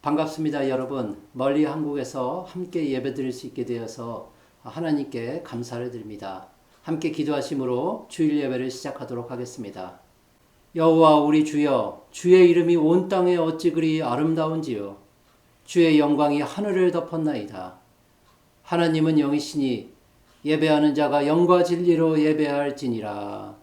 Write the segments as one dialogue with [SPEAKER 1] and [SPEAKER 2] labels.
[SPEAKER 1] 반갑습니다, 여러분. 멀리 한국에서 함께 예배드릴 수 있게 되어서 하나님께 감사를 드립니다. 함께 기도하심으로 주일 예배를 시작하도록 하겠습니다. 여호와 우리 주여, 주의 이름이 온 땅에 어찌 그리 아름다운지요. 주의 영광이 하늘을 덮었나이다. 하나님은 영이시니 예배하는 자가 영과 진리로 예배할지니라.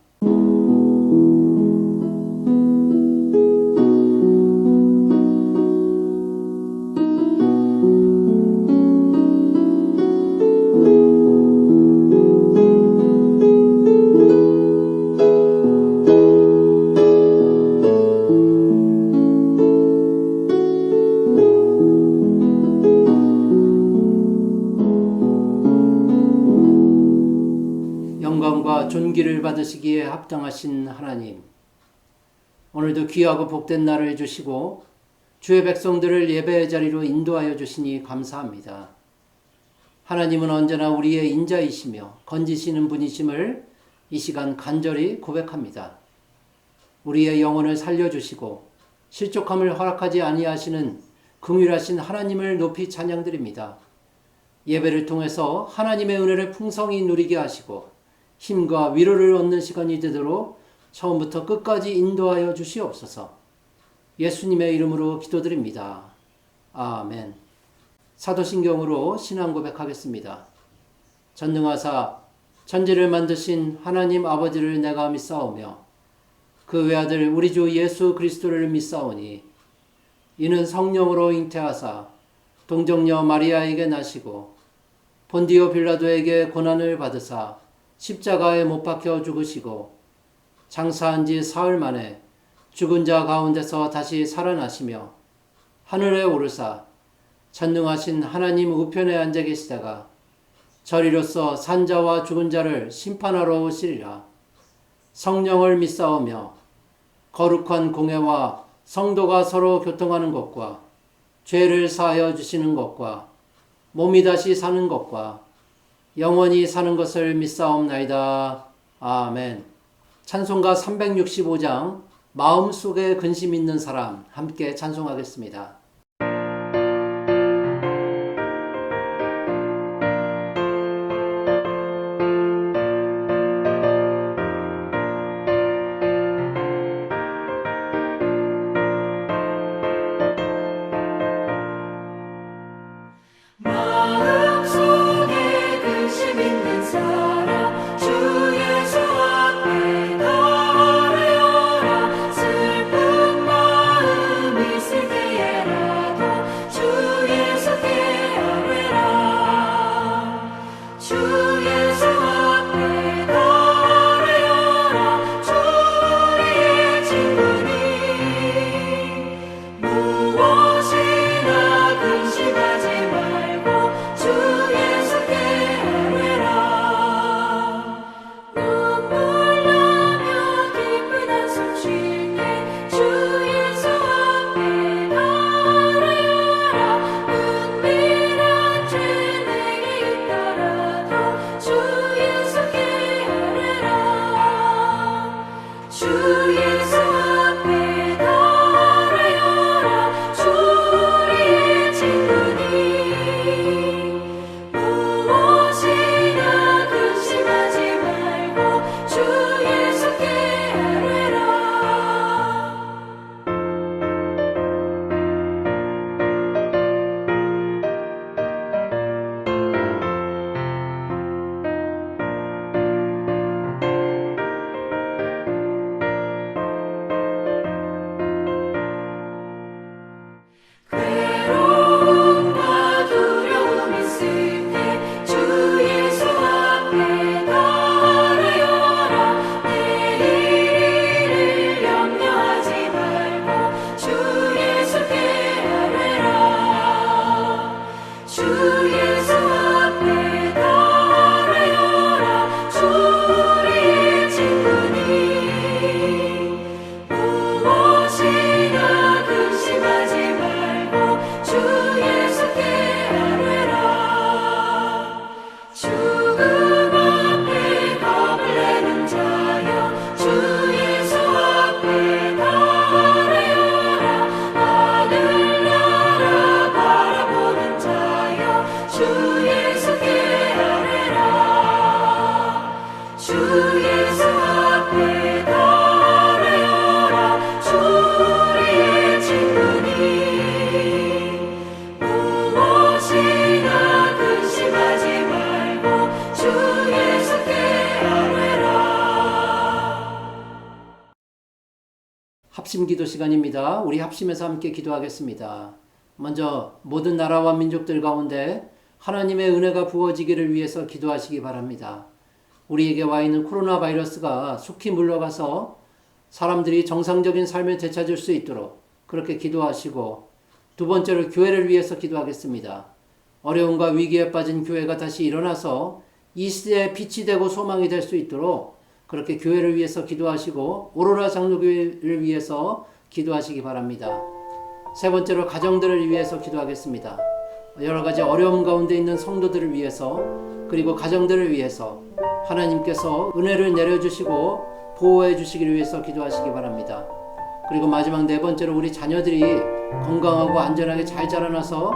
[SPEAKER 1] 영광과 존귀를 받으시기에 합당하신 하나님, 오늘도 귀하고 복된 날을 주시고 주의 백성들을 예배의 자리로 인도하여 주시니 감사합니다. 하나님은 언제나 우리의 인자이시며 건지시는 분이심을 이 시간 간절히 고백합니다. 우리의 영혼을 살려주시고 실족함을 허락하지 아니하시는 긍휼하신 하나님을 높이 찬양드립니다. 예배를 통해서 하나님의 은혜를 풍성히 누리게 하시고 힘과 위로를 얻는 시간이 되도록 처음부터 끝까지 인도하여 주시옵소서. 예수님의 이름으로 기도드립니다. 아멘. 사도신경으로 신앙 고백하겠습니다. 전능하사 천지를 만드신 하나님 아버지를 내가 믿사오며 그 외아들 우리 주 예수 그리스도를 믿사오니 이는 성령으로 잉태하사 동정녀 마리아에게 나시고 본디오 빌라도에게 고난을 받으사 십자가에 못 박혀 죽으시고 장사한 지 사흘 만에 죽은 자 가운데서 다시 살아나시며 하늘에 오르사 전능하신 하나님 우편에 앉아 계시다가 저리로서 산 자와 죽은 자를 심판하러 오시리라. 성령을 믿사오며 거룩한 공회와 성도가 서로 교통하는 것과 죄를 사하여 주시는 것과 몸이 다시 사는 것과 영원히 사는 것을 믿사옵나이다. 아멘. 찬송가 365장 마음속에 근심 있는 사람 함께 찬송하겠습니다.
[SPEAKER 2] 슬픈 마음 있을 때에라
[SPEAKER 1] 합심 기도 시간입니다. 우리 합심해서 함께 기도하겠습니다. 먼저 모든 나라와 민족들 가운데 하나님의 은혜가 부어지기를 위해서 기도하시기 바랍니다. 우리에게 와 있는 코로나 바이러스가 속히 물러가서 사람들이 정상적인 삶을 되찾을 수 있도록 그렇게 기도하시고, 두 번째로 교회를 위해서 기도하겠습니다. 어려움과 위기에 빠진 교회가 다시 일어나서 이 시대에 빛이 되고 소망이 될 수 있도록 그렇게 교회를 위해서 기도하시고 오로라 장로교회를 위해서 기도하시기 바랍니다. 세 번째로 가정들을 위해서 기도하겠습니다. 여러 가지 어려움 가운데 있는 성도들을 위해서, 그리고 가정들을 위해서 하나님께서 은혜를 내려주시고 보호해 주시기를 위해서 기도하시기 바랍니다. 그리고 마지막 네 번째로 우리 자녀들이 건강하고 안전하게 잘 자라나서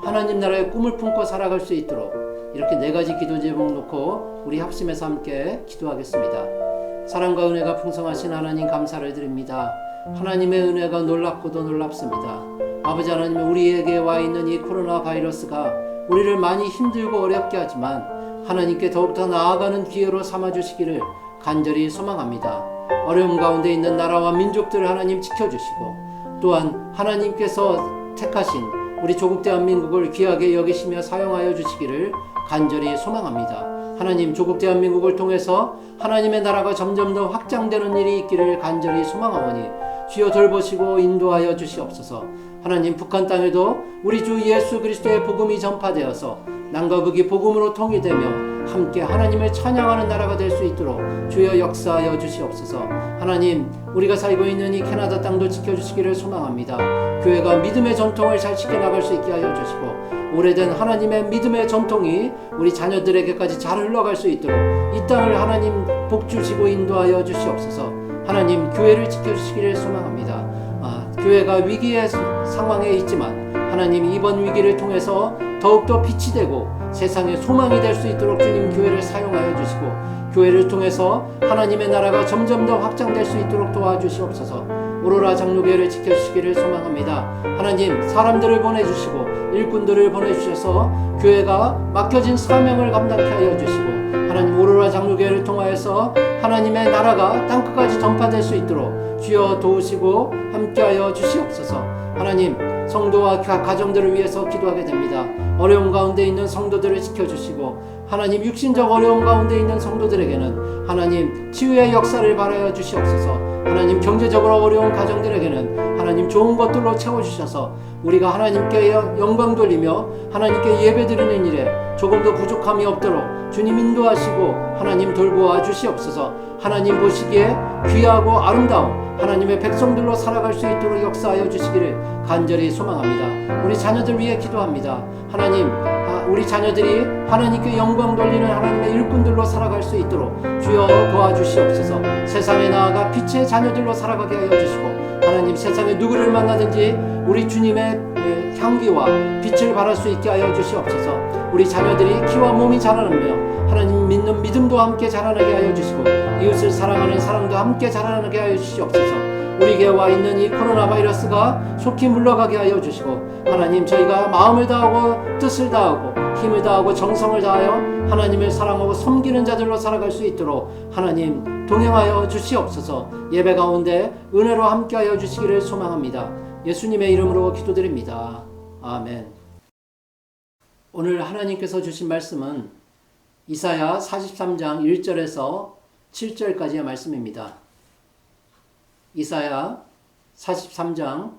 [SPEAKER 1] 하나님 나라의 꿈을 품고 살아갈 수 있도록, 이렇게 네 가지 기도 제목 놓고 우리 합심해서 함께 기도하겠습니다. 사랑과 은혜가 풍성하신 하나님, 감사를 드립니다. 하나님의 은혜가 놀랍고도 놀랍습니다. 아버지 하나님, 우리에게 와 있는 이 코로나 바이러스가 우리를 많이 힘들고 어렵게 하지만 하나님께 더욱더 나아가는 기회로 삼아주시기를 간절히 소망합니다. 어려움 가운데 있는 나라와 민족들을 하나님 지켜주시고, 또한 하나님께서 택하신 우리 조국 대한민국을 귀하게 여기시며 사용하여 주시기를 간절히 소망합니다. 하나님, 조국 대한민국을 통해서 하나님의 나라가 점점 더 확장되는 일이 있기를 간절히 소망하오니 주여 돌보시고 인도하여 주시옵소서. 하나님, 북한 땅에도 우리 주 예수 그리스도의 복음이 전파되어서 남과 북이 복음으로 통일되며 함께 하나님을 찬양하는 나라가 될 수 있도록 주여 역사하여 주시옵소서. 하나님, 우리가 살고 있는 이 캐나다 땅도 지켜주시기를 소망합니다. 교회가 믿음의 전통을 잘 지켜나갈 수 있게 하여 주시고, 오래된 하나님의 믿음의 전통이 우리 자녀들에게까지 잘 흘러갈 수 있도록 이 땅을 하나님 복주시고 인도하여 주시옵소서. 하나님, 교회를 지켜주시기를 소망합니다. 교회가 위기의 상황에 있지만 하나님, 이번 위기를 통해서 더욱더 빛이 되고 세상에 소망이 될 수 있도록 주님 교회를 사용하여 주시고, 교회를 통해서 하나님의 나라가 점점 더 확장될 수 있도록 도와주시옵소서. 오로라 장로교회를 지켜주시기를 소망합니다. 하나님, 사람들을 보내주시고 일꾼들을 보내주셔서 교회가 맡겨진 사명을 감당케 하여 주시고, 하나님, 오로라 장로교회를 통하여서 하나님의 나라가 땅끝까지 전파될 수 있도록 주여 도우시고 함께하여 주시옵소서. 하나님, 성도와 가정들을 위해서 기도하게 됩니다. 어려움 가운데 있는 성도들을 지켜주시고, 하나님, 육신적 어려움 가운데 있는 성도들에게는 하나님 치유의 역사를 바라여 주시옵소서. 하나님, 경제적으로 어려운 가정들에게는 하나님 좋은 것들로 채워주셔서 우리가 하나님께 영광 돌리며 하나님께 예배드리는 일에 조금 더 부족함이 없도록 주님 인도하시고 하나님 돌보아 주시옵소서. 하나님 보시기에 귀하고 아름다운 하나님의 백성들로 살아갈 수 있도록 역사하여 주시기를 간절히 소망합니다. 우리 자녀들 위해 기도합니다. 하나님, 우리 자녀들이 하나님께 영광 돌리는 하나님의 일꾼들로 살아갈 수 있도록 주여 도와주시옵소서. 세상에 나아가 빛의 자녀들로 살아가게 하여 주시고, 하나님, 세상에 누구를 만나든지 우리 주님의 향기와 빛을 발할 수 있게 하여 주시옵소서. 우리 자녀들이 키와 몸이 자라나며 하나님 믿는 믿음도 함께 자라나게 하여 주시고, 이웃을 사랑하는 사랑도 함께 자라나게 하여 주시옵소서. 우리에게 와 있는 이 코로나 바이러스가 속히 물러가게 하여 주시고, 하나님, 저희가 마음을 다하고 뜻을 다하고 힘을 다하고 정성을 다하여 하나님을 사랑하고 섬기는 자들로 살아갈 수 있도록 하나님 동행하여 주시옵소서. 예배 가운데 은혜로 함께하여 주시기를 소망합니다. 예수님의 이름으로 기도드립니다. 아멘. 오늘 하나님께서 주신 말씀은 이사야 43장 1절에서 7절까지의 말씀입니다. 이사야 43장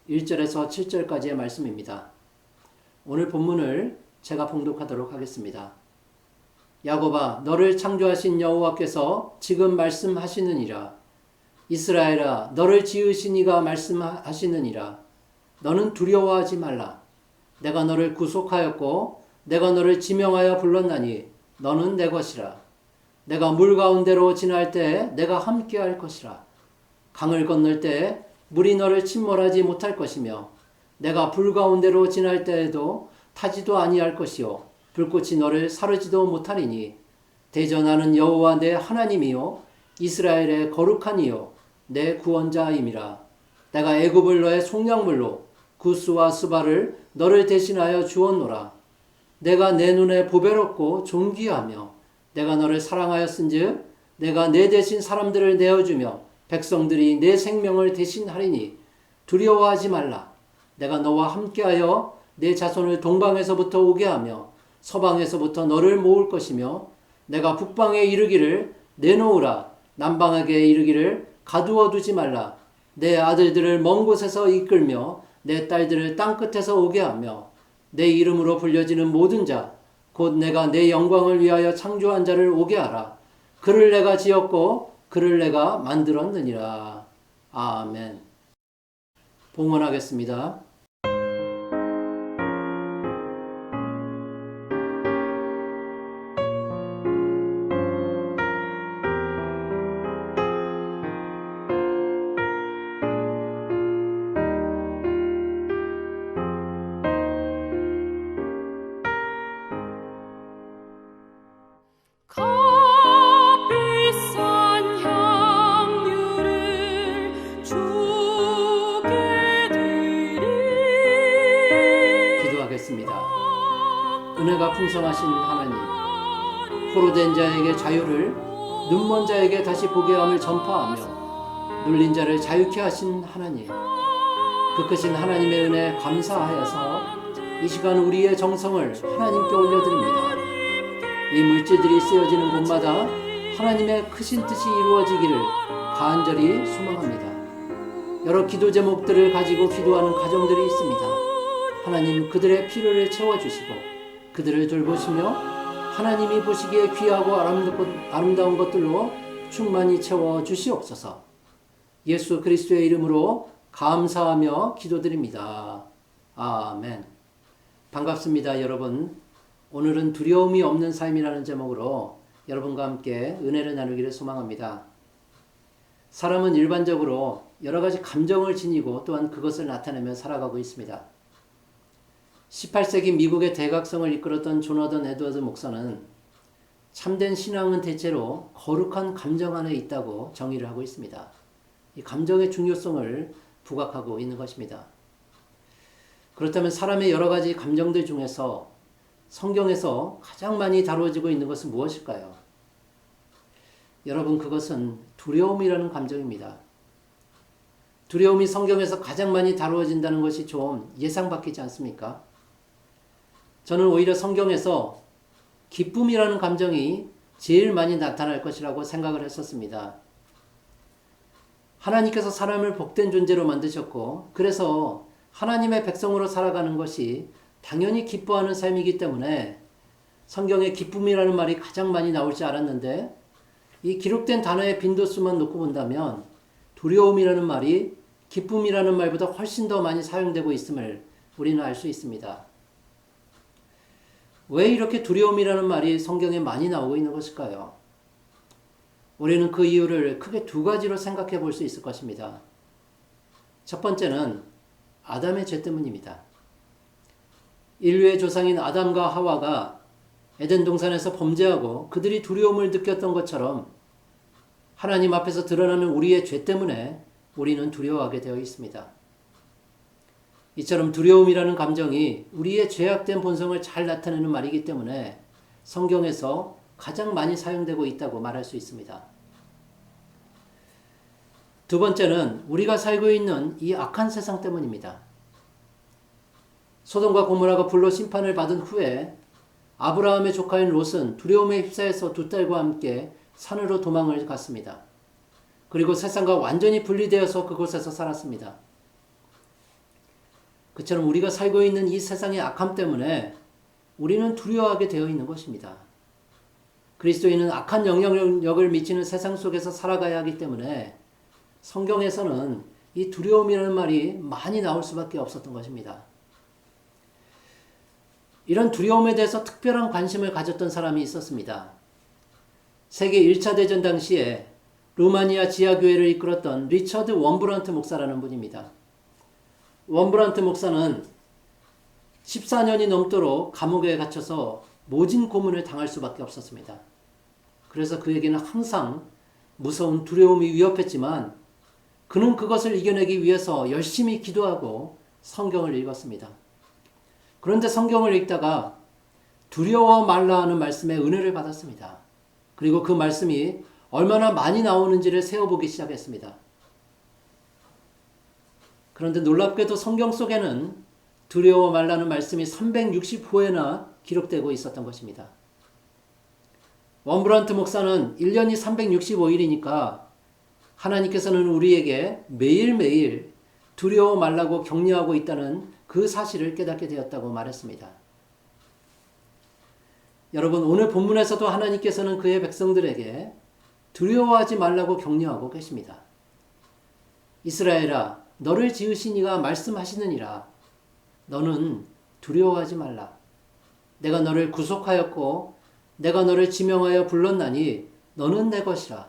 [SPEAKER 1] 1절에서 7절까지의 말씀입니다. 오늘 본문을 제가 봉독하도록 하겠습니다. 야곱아, 너를 창조하신 여호와께서 지금 말씀하시느니라. 이스라엘아, 너를 지으신 이가 말씀하시느니라. 너는 두려워하지 말라. 내가 너를 구속하였고 내가 너를 지명하여 불렀나니 너는 내 것이라. 내가 물 가운데로 지날 때에 내가 함께할 것이라. 강을 건널 때에 물이 너를 침몰하지 못할 것이며, 내가 불 가운데로 지날 때에도 타지도 아니할 것이요 불꽃이 너를 사르지도 못하리니, 대저 나는 여호와 내 하나님이요 이스라엘의 거룩한 이요 내 구원자임이라. 내가 애굽을 너의 속량물로 구스와 스바를 너를 대신하여 주었노라. 내가 내 눈에 보배롭고 존귀하며 내가 너를 사랑하였은즉 내가 내 대신 사람들을 내어주며 백성들이 내 생명을 대신하리니 두려워하지 말라. 내가 너와 함께하여 내 자손을 동방에서부터 오게 하며 서방에서부터 너를 모을 것이며 내가 북방에 이르기를 내놓으라. 남방에게 이르기를 가두어 두지 말라. 내 아들들을 먼 곳에서 이끌며 내 딸들을 땅끝에서 오게 하며 내 이름으로 불려지는 모든 자 곧 내가 내 영광을 위하여 창조한 자를 오게 하라. 그를 내가 지었고 그를 내가 만들었느니라. 아멘. 봉헌하겠습니다.
[SPEAKER 2] 값비싼 향유를 주게 되리.
[SPEAKER 1] 기도하겠습니다. 은혜가 풍성하신 하나님, 포로된 자에게 자유를, 눈먼 자에게 다시 보게 함을 전파하며 눌린 자를 자유케 하신 하나님, 그 크신 하나님의 은혜에 감사하여서 이 시간 우리의 정성을 하나님께 올려드립니다. 이 물질들이 쓰여지는 곳마다 하나님의 크신 뜻이 이루어지기를 간절히 소망합니다. 여러 기도 제목들을 가지고 기도하는 가정들이 있습니다. 하나님 그들의 필요를 채워주시고 그들을 돌보시며 하나님이 보시기에 귀하고 아름다운 것들로 충만히 채워주시옵소서. 예수 그리스도의 이름으로 감사하며 기도드립니다. 아멘. 반갑습니다, 여러분. 오늘은 두려움이 없는 삶이라는 제목으로 여러분과 함께 은혜를 나누기를 소망합니다. 사람은 일반적으로 여러 가지 감정을 지니고 또한 그것을 나타내며 살아가고 있습니다. 18세기 미국의 대각성을 이끌었던 조나단 에드워드 목사는 참된 신앙은 대체로 거룩한 감정 안에 있다고 정의를 하고 있습니다. 이 감정의 중요성을 부각하고 있는 것입니다. 그렇다면 사람의 여러 가지 감정들 중에서 성경에서 가장 많이 다루어지고 있는 것은 무엇일까요? 여러분, 그것은 두려움이라는 감정입니다. 두려움이 성경에서 가장 많이 다루어진다는 것이 좀 예상밖이지 않습니까? 저는 오히려 성경에서 기쁨이라는 감정이 제일 많이 나타날 것이라고 생각을 했었습니다. 하나님께서 사람을 복된 존재로 만드셨고 그래서 하나님의 백성으로 살아가는 것이 당연히 기뻐하는 삶이기 때문에 성경에 기쁨이라는 말이 가장 많이 나올 줄 알았는데 이 기록된 단어의 빈도수만 놓고 본다면 두려움이라는 말이 기쁨이라는 말보다 훨씬 더 많이 사용되고 있음을 우리는 알 수 있습니다. 왜 이렇게 두려움이라는 말이 성경에 많이 나오고 있는 것일까요? 우리는 그 이유를 크게 두 가지로 생각해 볼 수 있을 것입니다. 첫 번째는 아담의 죄 때문입니다. 인류의 조상인 아담과 하와가 에덴 동산에서 범죄하고 그들이 두려움을 느꼈던 것처럼 하나님 앞에서 드러나는 우리의 죄 때문에 우리는 두려워하게 되어 있습니다. 이처럼 두려움이라는 감정이 우리의 죄악된 본성을 잘 나타내는 말이기 때문에 성경에서 가장 많이 사용되고 있다고 말할 수 있습니다. 두 번째는 우리가 살고 있는 이 악한 세상 때문입니다. 소돔과 고모라가 불로 심판을 받은 후에 아브라함의 조카인 롯은 두려움에 휩싸여서 두 딸과 함께 산으로 도망을 갔습니다. 그리고 세상과 완전히 분리되어서 그곳에서 살았습니다. 그처럼 우리가 살고 있는 이 세상의 악함 때문에 우리는 두려워하게 되어 있는 것입니다. 그리스도인은 악한 영향력을 미치는 세상 속에서 살아가야 하기 때문에 성경에서는 이 두려움이라는 말이 많이 나올 수밖에 없었던 것입니다. 이런 두려움에 대해서 특별한 관심을 가졌던 사람이 있었습니다. 세계 1차 대전 당시에 루마니아 지하교회를 이끌었던 리처드 원브런트 목사라는 분입니다. 원브런트 목사는 14년이 넘도록 감옥에 갇혀서 모진 고문을 당할 수밖에 없었습니다. 그래서 그에게는 항상 무서운 두려움이 위협했지만 그는 그것을 이겨내기 위해서 열심히 기도하고 성경을 읽었습니다. 그런데 성경을 읽다가 두려워 말라 하는 말씀에 은혜를 받았습니다. 그리고 그 말씀이 얼마나 많이 나오는지를 세어보기 시작했습니다. 그런데 놀랍게도 성경 속에는 두려워 말라는 말씀이 360호에나 기록되고 있었던 것입니다. 원브란트 목사는 1년이 365일이니까 하나님께서는 우리에게 매일매일 두려워 말라고 격려하고 있다는 그 사실을 깨닫게 되었다고 말했습니다. 여러분, 오늘 본문에서도 하나님께서는 그의 백성들에게 두려워하지 말라고 격려하고 계십니다. 이스라엘아, 너를 지으신 이가 말씀하시느니라. 너는 두려워하지 말라. 내가 너를 구속하였고 내가 너를 지명하여 불렀나니 너는 내 것이라.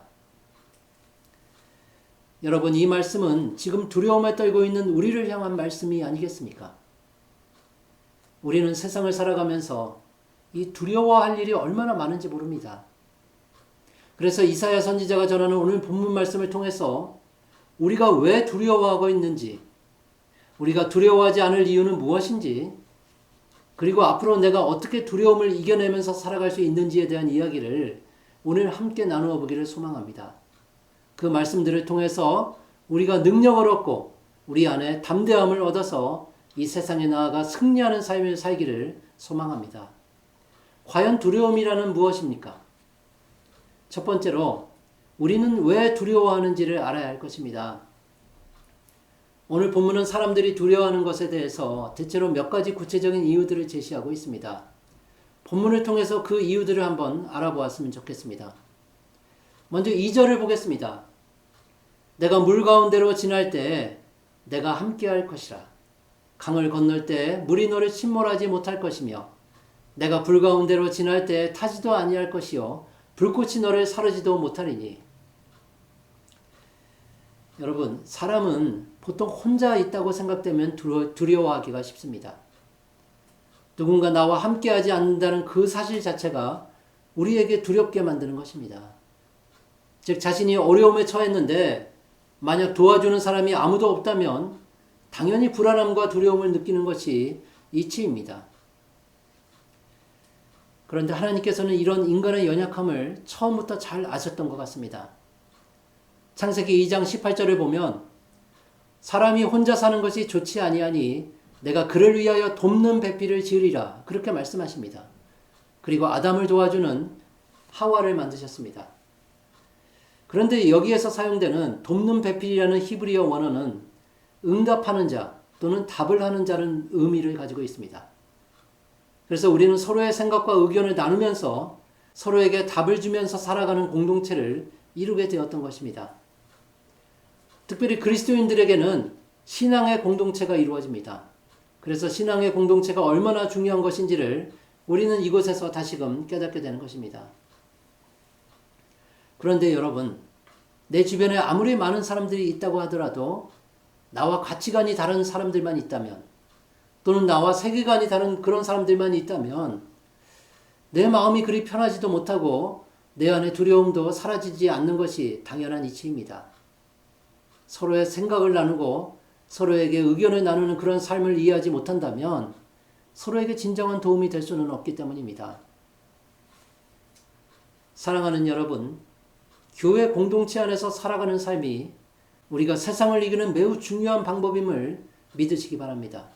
[SPEAKER 1] 여러분, 이 말씀은 지금 두려움에 떨고 있는 우리를 향한 말씀이 아니겠습니까? 우리는 세상을 살아가면서 이 두려워할 일이 얼마나 많은지 모릅니다. 그래서 이사야 선지자가 전하는 오늘 본문 말씀을 통해서 우리가 왜 두려워하고 있는지, 우리가 두려워하지 않을 이유는 무엇인지, 그리고 앞으로 내가 어떻게 두려움을 이겨내면서 살아갈 수 있는지에 대한 이야기를 오늘 함께 나누어 보기를 소망합니다. 그 말씀들을 통해서 우리가 능력을 얻고 우리 안에 담대함을 얻어서 이 세상에 나아가 승리하는 삶을 살기를 소망합니다. 과연 두려움이라는 무엇입니까? 첫 번째로 우리는 왜 두려워하는지를 알아야 할 것입니다. 오늘 본문은 사람들이 두려워하는 것에 대해서 대체로 몇 가지 구체적인 이유들을 제시하고 있습니다. 본문을 통해서 그 이유들을 한번 알아보았으면 좋겠습니다. 먼저 2절을 보겠습니다. 내가 물 가운데로 지날 때 내가 함께할 것이라. 강을 건널 때 물이 너를 침몰하지 못할 것이며 내가 불 가운데로 지날 때 타지도 아니할 것이요 불꽃이 너를 사르지도 못하리니. 여러분, 사람은 보통 혼자 있다고 생각되면 두려워하기가 쉽습니다. 누군가 나와 함께하지 않는다는 그 사실 자체가 우리에게 두렵게 만드는 것입니다. 즉, 자신이 어려움에 처했는데 만약 도와주는 사람이 아무도 없다면 당연히 불안함과 두려움을 느끼는 것이 이치입니다. 그런데 하나님께서는 이런 인간의 연약함을 처음부터 잘 아셨던 것 같습니다. 창세기 2장 18절을 보면 사람이 혼자 사는 것이 좋지 아니하니 내가 그를 위하여 돕는 배필을 지으리라, 그렇게 말씀하십니다. 그리고 아담을 도와주는 하와를 만드셨습니다. 그런데 여기에서 사용되는 돕는 배필이라는 히브리어 원어는 응답하는 자 또는 답을 하는 자는 의미를 가지고 있습니다. 그래서 우리는 서로의 생각과 의견을 나누면서 서로에게 답을 주면서 살아가는 공동체를 이루게 되었던 것입니다. 특별히 그리스도인들에게는 신앙의 공동체가 이루어집니다. 그래서 신앙의 공동체가 얼마나 중요한 것인지를 우리는 이곳에서 다시금 깨닫게 되는 것입니다. 그런데 여러분, 내 주변에 아무리 많은 사람들이 있다고 하더라도 나와 가치관이 다른 사람들만 있다면, 또는 나와 세계관이 다른 그런 사람들만 있다면 내 마음이 그리 편하지도 못하고 내 안의 두려움도 사라지지 않는 것이 당연한 이치입니다. 서로의 생각을 나누고 서로에게 의견을 나누는 그런 삶을 이해하지 못한다면 서로에게 진정한 도움이 될 수는 없기 때문입니다. 사랑하는 여러분, 교회 공동체 안에서 살아가는 삶이 우리가 세상을 이기는 매우 중요한 방법임을 믿으시기 바랍니다.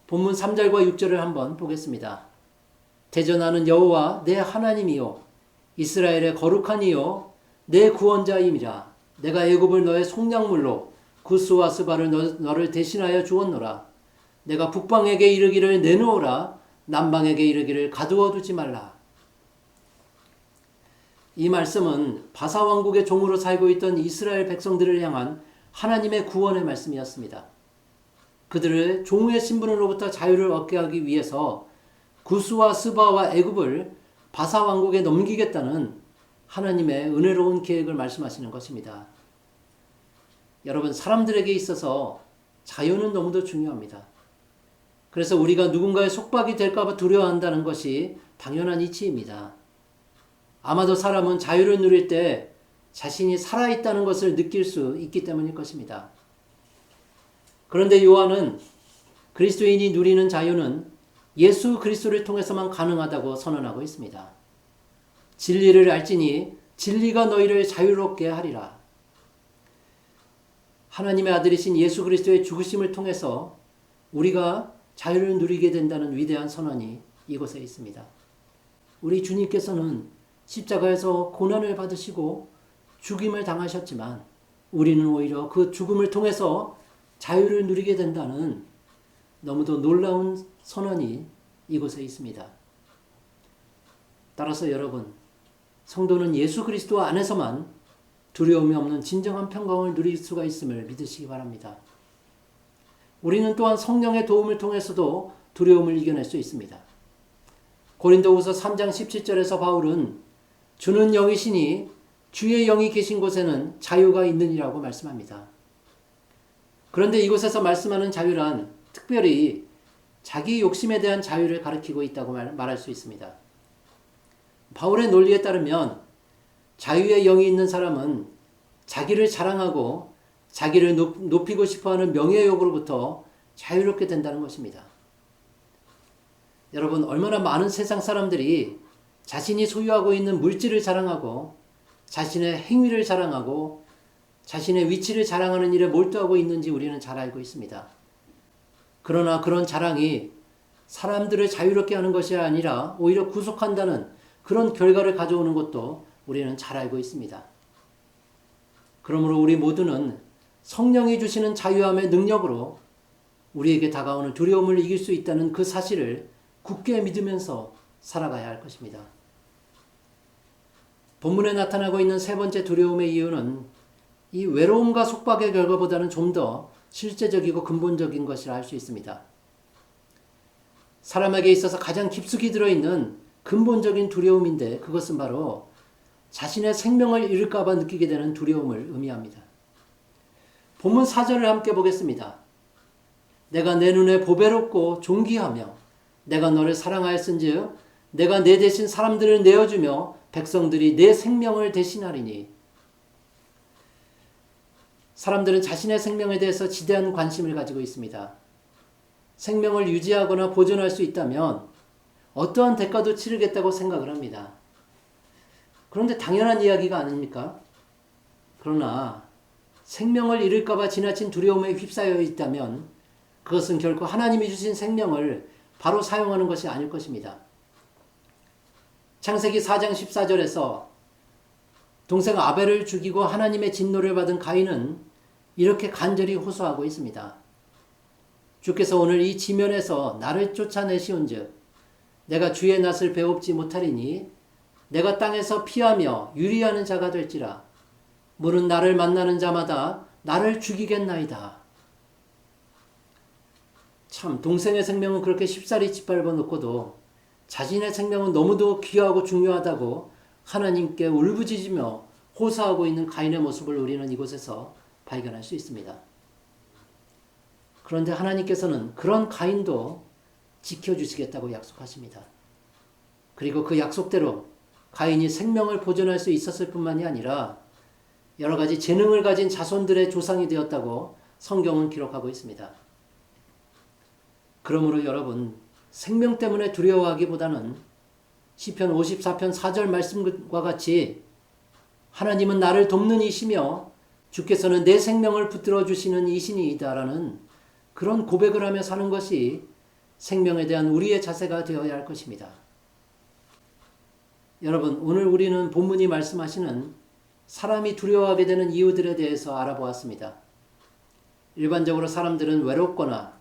[SPEAKER 1] 본문 3절과 6절을 한번 보겠습니다. 대전하는 여호와 내 하나님이요 이스라엘의 거룩한 이요 내 구원자임이라. 내가 애굽을 너의 속량물로 구스와 스바를 너를 대신하여 주었노라. 내가 북방에게 이르기를 내놓으라. 남방에게 이르기를 가두어 두지 말라. 이 말씀은 바사 왕국의 종으로 살고 있던 이스라엘 백성들을 향한 하나님의 구원의 말씀이었습니다. 그들을 종의 신분으로부터 자유를 얻게 하기 위해서 구스와 스바와 애굽을 바사 왕국에 넘기겠다는 하나님의 은혜로운 계획을 말씀하시는 것입니다. 여러분, 사람들에게 있어서 자유는 너무도 중요합니다. 그래서 우리가 누군가의 속박이 될까 봐 두려워한다는 것이 당연한 이치입니다. 아마도 사람은 자유를 누릴 때 자신이 살아있다는 것을 느낄 수 있기 때문일 것입니다. 그런데 요한은 그리스도인이 누리는 자유는 예수 그리스도를 통해서만 가능하다고 선언하고 있습니다. 진리를 알지니 진리가 너희를 자유롭게 하리라. 하나님의 아들이신 예수 그리스도의 죽으심을 통해서 우리가 자유를 누리게 된다는 위대한 선언이 이곳에 있습니다. 우리 주님께서는 십자가에서 고난을 받으시고 죽임을 당하셨지만 우리는 오히려 그 죽음을 통해서 자유를 누리게 된다는 너무도 놀라운 선언이 이곳에 있습니다. 따라서 여러분, 성도는 예수 그리스도 안에서만 두려움이 없는 진정한 평강을 누릴 수가 있음을 믿으시기 바랍니다. 우리는 또한 성령의 도움을 통해서도 두려움을 이겨낼 수 있습니다. 고린도후서 3장 17절에서 바울은 주는 영이시니 주의 영이 계신 곳에는 자유가 있느니라고 말씀합니다. 그런데 이곳에서 말씀하는 자유란 특별히 자기 욕심에 대한 자유를 가리키고 있다고 말할 수 있습니다. 바울의 논리에 따르면 자유의 영이 있는 사람은 자기를 자랑하고 자기를 높이고 싶어하는 명예욕으로부터 자유롭게 된다는 것입니다. 여러분, 얼마나 많은 세상 사람들이 자신이 소유하고 있는 물질을 자랑하고 자신의 행위를 자랑하고 자신의 위치를 자랑하는 일에 몰두하고 있는지 우리는 잘 알고 있습니다. 그러나 그런 자랑이 사람들을 자유롭게 하는 것이 아니라 오히려 구속한다는 그런 결과를 가져오는 것도 우리는 잘 알고 있습니다. 그러므로 우리 모두는 성령이 주시는 자유함의 능력으로 우리에게 다가오는 두려움을 이길 수 있다는 그 사실을 굳게 믿으면서 살아가야 할 것입니다. 본문에 나타나고 있는 세 번째 두려움의 이유는 이 외로움과 속박의 결과보다는 좀 더 실제적이고 근본적인 것이라 할 수 있습니다. 사람에게 있어서 가장 깊숙이 들어있는 근본적인 두려움인데 그것은 바로 자신의 생명을 잃을까 봐 느끼게 되는 두려움을 의미합니다. 본문 4절을 함께 보겠습니다. 내가 내 눈에 보배롭고 존귀하며 내가 너를 사랑하였은즉 내가 내 대신 사람들을 내어주며 백성들이 내 생명을 대신하리니. 사람들은 자신의 생명에 대해서 지대한 관심을 가지고 있습니다. 생명을 유지하거나 보존할 수 있다면 어떠한 대가도 치르겠다고 생각을 합니다. 그런데 당연한 이야기가 아닙니까? 그러나 생명을 잃을까 봐 지나친 두려움에 휩싸여 있다면 그것은 결코 하나님이 주신 생명을 바로 사용하는 것이 아닐 것입니다. 창세기 4장 14절에서 동생 아벨을 죽이고 하나님의 진노를 받은 가인은 이렇게 간절히 호소하고 있습니다. 주께서 오늘 이 지면에서 나를 쫓아내시온즉 내가 주의 낯을 배웁지 못하리니 내가 땅에서 피하며 유리하는 자가 될지라 물은 나를 만나는 자마다 나를 죽이겠나이다. 참, 동생의 생명은 그렇게 쉽사리 짓밟아 놓고도 자신의 생명은 너무도 귀하고 중요하다고 하나님께 울부짖으며 호소하고 있는 가인의 모습을 우리는 이곳에서 발견할 수 있습니다. 그런데 하나님께서는 그런 가인도 지켜주시겠다고 약속하십니다. 그리고 그 약속대로 가인이 생명을 보존할 수 있었을 뿐만이 아니라 여러 가지 재능을 가진 자손들의 조상이 되었다고 성경은 기록하고 있습니다. 그러므로 여러분, 생명 때문에 두려워하기보다는 시편 54편 4절 말씀과 같이 하나님은 나를 돕는 이시며 주께서는 내 생명을 붙들어 주시는 이신이다라는 그런 고백을 하며 사는 것이 생명에 대한 우리의 자세가 되어야 할 것입니다. 여러분, 오늘 우리는 본문이 말씀하시는 사람이 두려워하게 되는 이유들에 대해서 알아보았습니다. 일반적으로 사람들은 외롭거나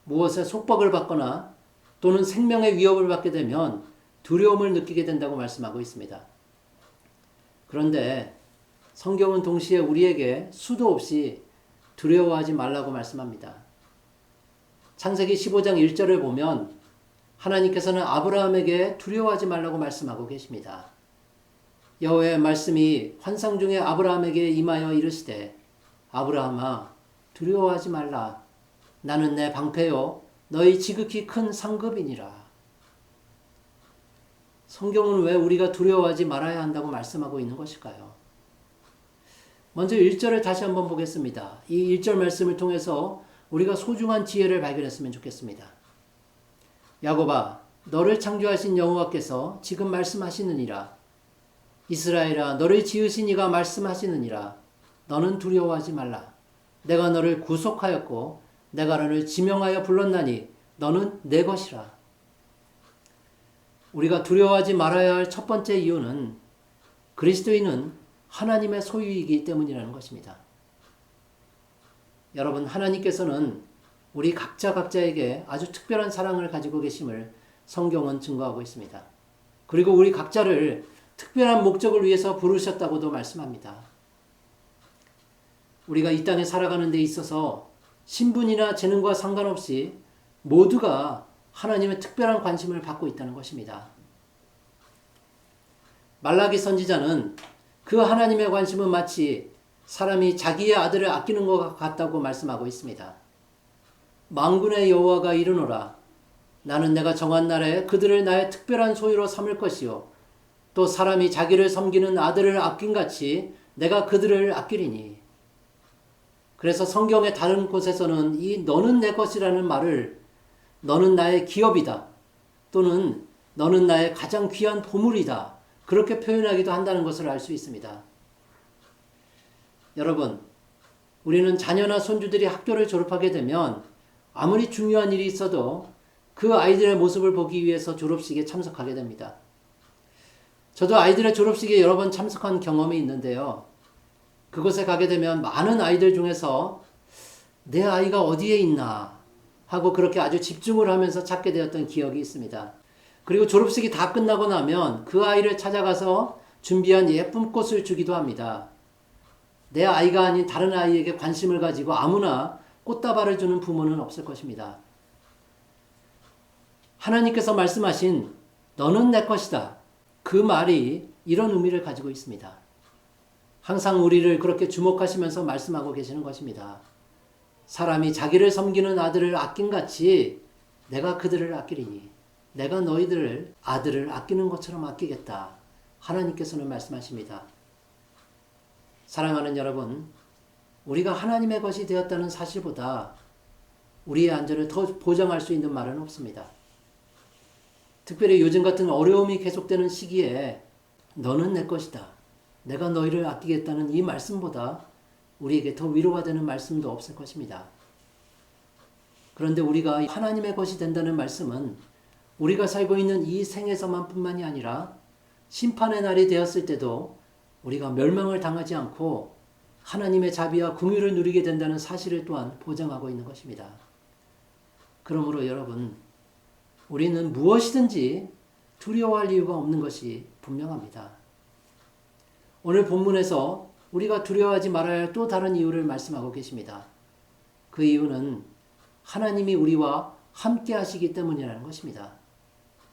[SPEAKER 1] 무엇에 속박을 받거나 또는 생명의 위협을 받게 되면 두려움을 느끼게 된다고 말씀하고 있습니다. 그런데 성경은 동시에 우리에게 수도 없이 두려워하지 말라고 말씀합니다. 창세기 15장 1절을 보면 하나님께서는 아브라함에게 두려워하지 말라고 말씀하고 계십니다. 여호와의 말씀이 환상 중에 아브라함에게 임하여 이르시되 아브라함아 두려워하지 말라. 나는 내 방패요 너희 지극히 큰 상급이니라. 성경은 왜 우리가 두려워하지 말아야 한다고 말씀하고 있는 것일까요? 먼저 1절을 다시 한번 보겠습니다. 이 1절 말씀을 통해서 우리가 소중한 지혜를 발견했으면 좋겠습니다. 야곱아, 너를 창조하신 여호와께서 지금 말씀하시느니라. 이스라엘아 너를 지으신 이가 말씀하시느니라. 너는 두려워하지 말라. 내가 너를 구속하였고 내가 너를 지명하여 불렀나니 너는 내 것이라. 우리가 두려워하지 말아야 할 첫 번째 이유는 그리스도인은 하나님의 소유이기 때문이라는 것입니다. 여러분, 하나님께서는 우리 각자에게 아주 특별한 사랑을 가지고 계심을 성경은 증거하고 있습니다. 그리고 우리 각자를 특별한 목적을 위해서 부르셨다고도 말씀합니다. 우리가 이 땅에 살아가는 데 있어서 신분이나 재능과 상관없이 모두가 하나님의 특별한 관심을 받고 있다는 것입니다. 말라기 선지자는 그 하나님의 관심은 마치 사람이 자기의 아들을 아끼는 것 같다고 말씀하고 있습니다. 만군의 여호와가 이르노라. 나는 내가 정한 날에 그들을 나의 특별한 소유로 삼을 것이요 또 사람이 자기를 섬기는 아들을 아낀같이 내가 그들을 아끼리니. 그래서 성경의 다른 곳에서는 이 너는 내 것이라는 말을 너는 나의 기업이다 또는 너는 나의 가장 귀한 보물이다 그렇게 표현하기도 한다는 것을 알 수 있습니다. 여러분, 우리는 자녀나 손주들이 학교를 졸업하게 되면 아무리 중요한 일이 있어도 그 아이들의 모습을 보기 위해서 졸업식에 참석하게 됩니다. 저도 아이들의 졸업식에 여러 번 참석한 경험이 있는데요. 그곳에 가게 되면 많은 아이들 중에서 내 아이가 어디에 있나 하고 그렇게 아주 집중을 하면서 찾게 되었던 기억이 있습니다. 그리고 졸업식이 다 끝나고 나면 그 아이를 찾아가서 준비한 예쁜 꽃을 주기도 합니다. 내 아이가 아닌 다른 아이에게 관심을 가지고 아무나 꽃다발을 주는 부모는 없을 것입니다. 하나님께서 말씀하신 너는 내 것이다. 그 말이 이런 의미를 가지고 있습니다. 항상 우리를 그렇게 주목하시면서 말씀하고 계시는 것입니다. 사람이 자기를 섬기는 아들을 아낀같이 내가 그들을 아끼리니. 내가 너희들을 아들을 아끼는 것처럼 아끼겠다. 하나님께서는 말씀하십니다. 사랑하는 여러분, 우리가 하나님의 것이 되었다는 사실보다 우리의 안전을 더 보장할 수 있는 말은 없습니다. 특별히 요즘 같은 어려움이 계속되는 시기에 너는 내 것이다. 내가 너희를 아끼겠다는 이 말씀보다 우리에게 더 위로가 되는 말씀도 없을 것입니다. 그런데 우리가 하나님의 것이 된다는 말씀은 우리가 살고 있는 이 생에서만 뿐만이 아니라 심판의 날이 되었을 때도 우리가 멸망을 당하지 않고 하나님의 자비와 긍휼을 누리게 된다는 사실을 또한 보장하고 있는 것입니다. 그러므로 여러분, 우리는 무엇이든지 두려워할 이유가 없는 것이 분명합니다. 오늘 본문에서 우리가 두려워하지 말아야 할 또 다른 이유를 말씀하고 계십니다. 그 이유는 하나님이 우리와 함께 하시기 때문이라는 것입니다.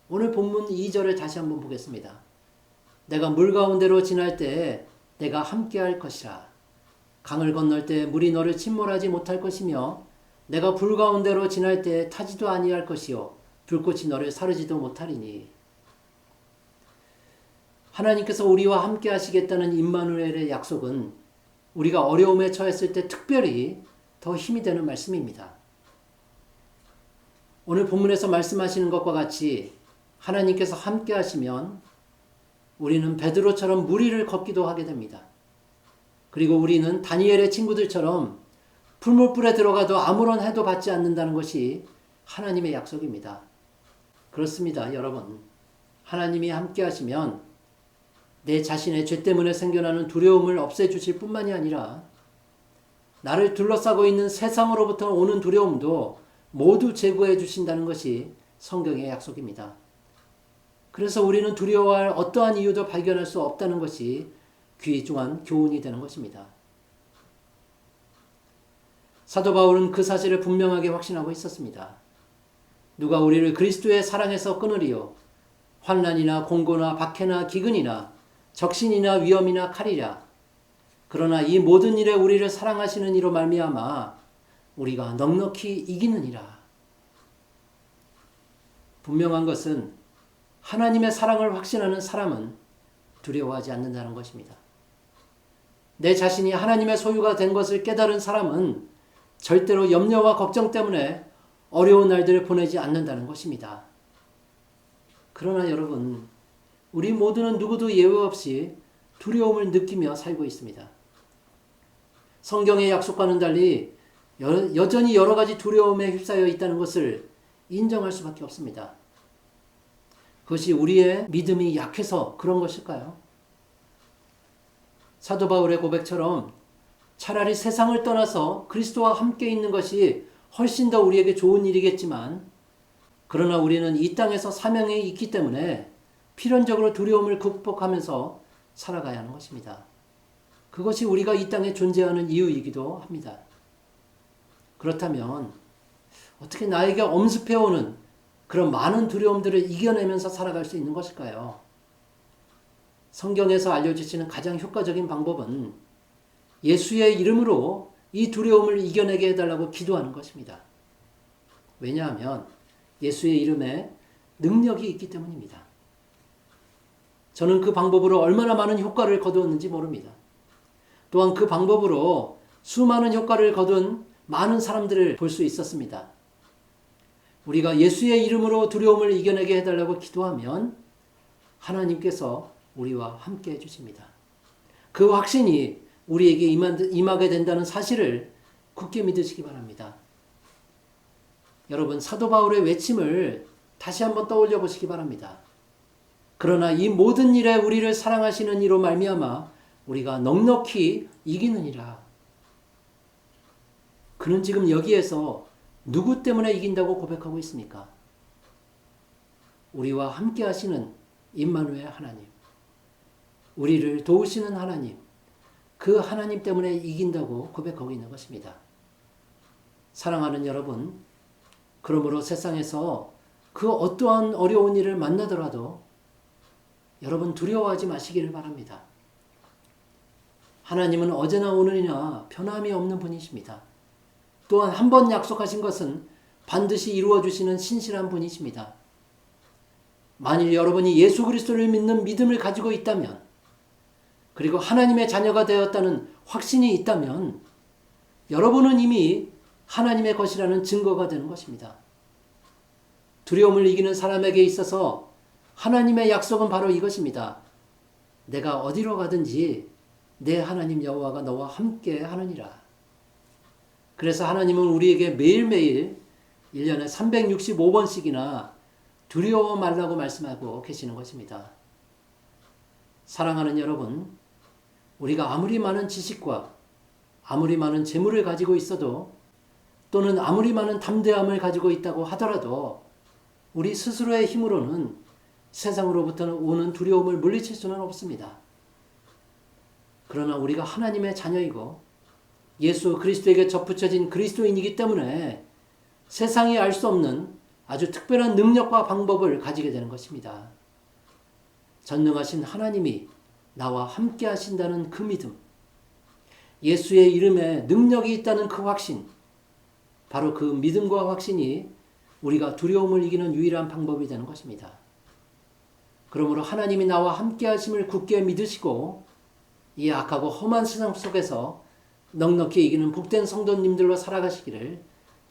[SPEAKER 1] 오늘 본문 2절을 다시 한번 보겠습니다. 내가 물 가운데로 지날 때에 내가 함께 할 것이라. 강을 건널 때 물이 너를 침몰하지 못할 것이며 내가 불 가운데로 지날 때에 타지도 아니할 것이요 불꽃이 너를 사르지도 못하리니. 하나님께서 우리와 함께 하시겠다는 임마누엘의 약속은 우리가 어려움에 처했을 때 특별히 더 힘이 되는 말씀입니다. 오늘 본문에서 말씀하시는 것과 같이 하나님께서 함께 하시면 우리는 베드로처럼 물 위를 걷기도 하게 됩니다. 그리고 우리는 다니엘의 친구들처럼 풀물불에 들어가도 아무런 해도 받지 않는다는 것이 하나님의 약속입니다. 그렇습니다, 여러분. 하나님이 함께 하시면 내 자신의 죄 때문에 생겨나는 두려움을 없애주실 뿐만이 아니라 나를 둘러싸고 있는 세상으로부터 오는 두려움도 모두 제거해 주신다는 것이 성경의 약속입니다. 그래서 우리는 두려워할 어떠한 이유도 발견할 수 없다는 것이 귀중한 교훈이 되는 것입니다. 사도 바울은 그 사실을 분명하게 확신하고 있었습니다. 누가 우리를 그리스도의 사랑에서 끊으리요? 환난이나 공고나 박해나 기근이나 적신이나 위험이나 칼이랴. 그러나 이 모든 일에 우리를 사랑하시는 이로 말미암아 우리가 넉넉히 이기느니라. 분명한 것은 하나님의 사랑을 확신하는 사람은 두려워하지 않는다는 것입니다. 내 자신이 하나님의 소유가 된 것을 깨달은 사람은 절대로 염려와 걱정 때문에 어려운 날들을 보내지 않는다는 것입니다. 그러나 여러분, 우리 모두는 누구도 예외 없이 두려움을 느끼며 살고 있습니다. 성경의 약속과는 달리 여전히 여러 가지 두려움에 휩싸여 있다는 것을 인정할 수밖에 없습니다. 그것이 우리의 믿음이 약해서 그런 것일까요? 사도 바울의 고백처럼 차라리 세상을 떠나서 그리스도와 함께 있는 것이 훨씬 더 우리에게 좋은 일이겠지만, 그러나 우리는 이 땅에서 사명이 있기 때문에 필연적으로 두려움을 극복하면서 살아가야 하는 것입니다. 그것이 우리가 이 땅에 존재하는 이유이기도 합니다. 그렇다면 어떻게 나에게 엄습해오는 그런 많은 두려움들을 이겨내면서 살아갈 수 있는 것일까요? 성경에서 알려주시는 가장 효과적인 방법은 예수의 이름으로 이 두려움을 이겨내게 해달라고 기도하는 것입니다. 왜냐하면 예수의 이름에 능력이 있기 때문입니다. 저는 그 방법으로 얼마나 많은 효과를 거두었는지 모릅니다. 또한 그 방법으로 수많은 효과를 거둔 많은 사람들을 볼 수 있었습니다. 우리가 예수의 이름으로 두려움을 이겨내게 해달라고 기도하면 하나님께서 우리와 함께 해주십니다. 그 확신이 우리에게 임하게 된다는 사실을 굳게 믿으시기 바랍니다. 여러분, 사도 바울의 외침을 다시 한번 떠올려 보시기 바랍니다. 그러나 이 모든 일에 우리를 사랑하시는 이로 말미암아 우리가 넉넉히 이기느니라. 그는 지금 여기에서 누구 때문에 이긴다고 고백하고 있습니까? 우리와 함께 하시는 임마누엘 하나님, 우리를 도우시는 하나님, 그 하나님 때문에 이긴다고 고백하고 있는 것입니다. 사랑하는 여러분, 그러므로 세상에서 그 어떠한 어려운 일을 만나더라도 여러분 두려워하지 마시기를 바랍니다. 하나님은 어제나 오늘이나 변함이 없는 분이십니다. 또한 한 번 약속하신 것은 반드시 이루어 주시는 신실한 분이십니다. 만일 여러분이 예수 그리스도를 믿는 믿음을 가지고 있다면, 그리고 하나님의 자녀가 되었다는 확신이 있다면 여러분은 이미 하나님의 것이라는 증거가 되는 것입니다. 두려움을 이기는 사람에게 있어서 하나님의 약속은 바로 이것입니다. 내가 어디로 가든지 내 하나님 여호와가 너와 함께 하느니라. 그래서 하나님은 우리에게 매일매일 1년에 365번씩이나 두려워 말라고 말씀하고 계시는 것입니다. 사랑하는 여러분, 우리가 아무리 많은 지식과 아무리 많은 재물을 가지고 있어도, 또는 아무리 많은 담대함을 가지고 있다고 하더라도 우리 스스로의 힘으로는 세상으로부터 오는 두려움을 물리칠 수는 없습니다. 그러나 우리가 하나님의 자녀이고 예수 그리스도에게 접붙여진 그리스도인이기 때문에 세상이 알 수 없는 아주 특별한 능력과 방법을 가지게 되는 것입니다. 전능하신 하나님이 나와 함께 하신다는 그 믿음, 예수의 이름에 능력이 있다는 그 확신, 바로 그 믿음과 확신이 우리가 두려움을 이기는 유일한 방법이 되는 것입니다. 그러므로 하나님이 나와 함께 하심을 굳게 믿으시고 이 악하고 험한 세상 속에서 넉넉히 이기는 복된 성도님들로 살아가시기를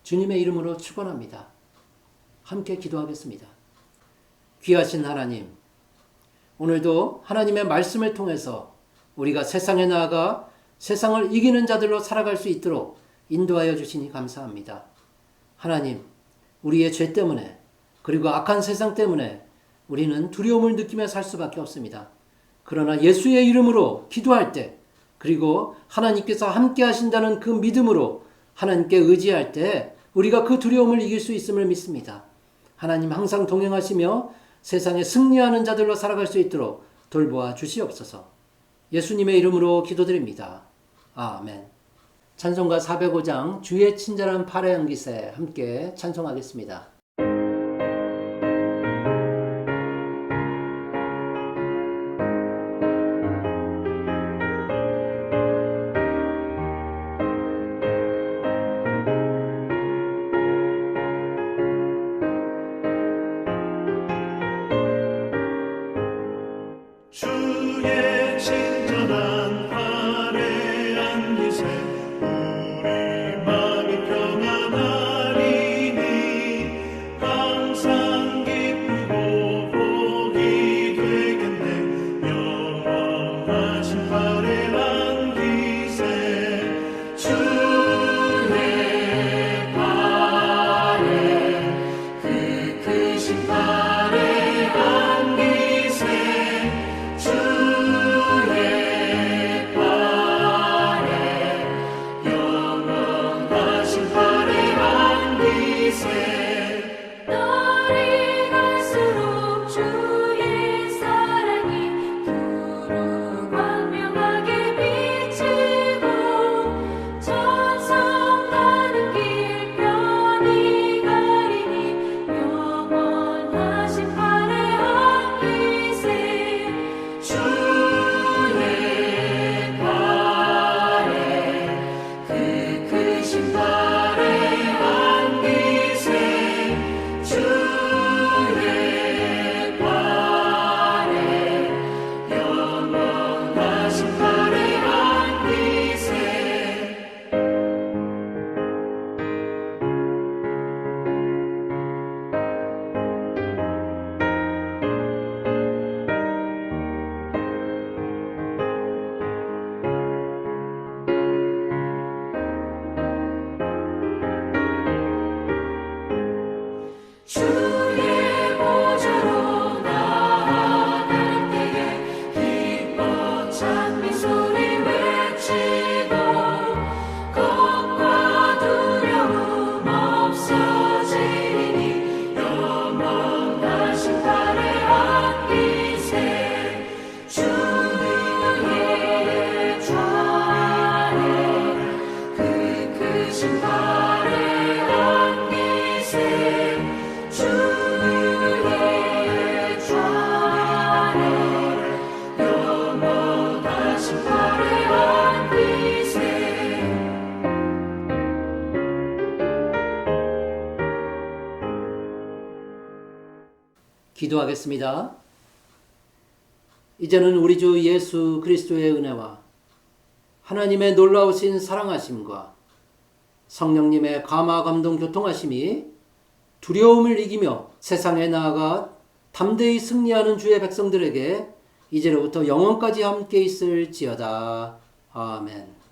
[SPEAKER 1] 주님의 이름으로 축원합니다. 함께 기도하겠습니다. 귀하신 하나님, 오늘도 하나님의 말씀을 통해서 우리가 세상에 나아가 세상을 이기는 자들로 살아갈 수 있도록 인도하여 주시니 감사합니다. 하나님, 우리의 죄 때문에 그리고 악한 세상 때문에 우리는 두려움을 느끼며 살 수밖에 없습니다. 그러나 예수의 이름으로 기도할 때, 그리고 하나님께서 함께 하신다는 그 믿음으로 하나님께 의지할 때 우리가 그 두려움을 이길 수 있음을 믿습니다. 하나님 항상 동행하시며 세상에 승리하는 자들로 살아갈 수 있도록 돌보아 주시옵소서. 예수님의 이름으로 기도드립니다. 아멘. 찬송가 405장 주의 친절한 팔의 연기세 함께 찬송하겠습니다.
[SPEAKER 3] 주의 친절한 팔에 안기세 우리 마음이 평안하리니
[SPEAKER 1] 기도하겠습니다. 이제는 우리 주 예수 그리스도의 은혜와 하나님의 놀라우신 사랑하심과 성령님의 감화 감동 교통하심이 두려움을 이기며 세상에 나아가 담대히 승리하는 주의 백성들에게 이제로부터 영원까지 함께 있을지어다. 아멘.